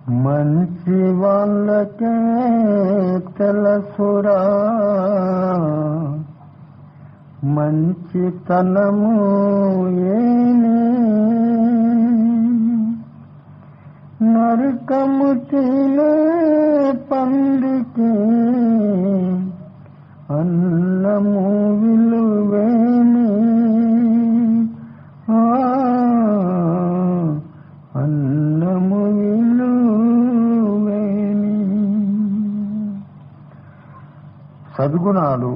మంచి వాళ్ళకే తెలుసురా మంచితనము ఏని, నరకము తినే పందికి అన్నము విలువేని, అన్నము విలువేని. సద్గుణాలు,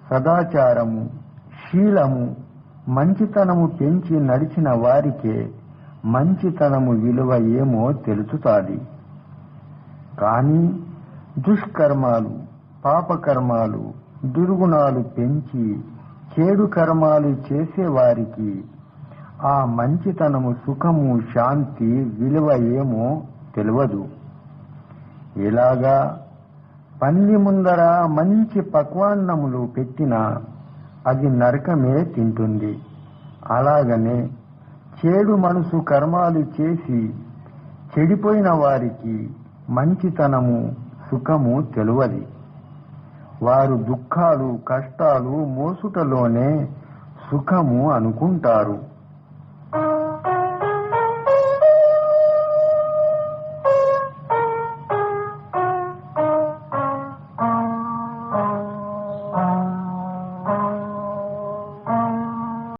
సదాచారము, శీలము, మంచితనము పెంచి నడిచిన వారికే మంచితనము విలువ ఏమో తెలుసుతాది. కానీ దుష్కర్మాలు, పాపకర్మాలు, దుర్గుణాలు పెంచి చెడు కర్మాలు చేసేవారికి ఆ మంచితనము, సుఖము, శాంతి విలువ ఏమో తెలియదు. ఇలాగా పంది ముందర మంచి పక్వాన్నములు పెట్టినా అది నరకమే తింటుంది. అలాగనే చెడు మనసు కర్మాలు చేసి చెడిపోయిన వారికి మంచితనము, సుఖము తెలియదు. వారు దుఃఖాలు, కష్టాలు మోసుటలోనే సుఖము అనుకుంటారు.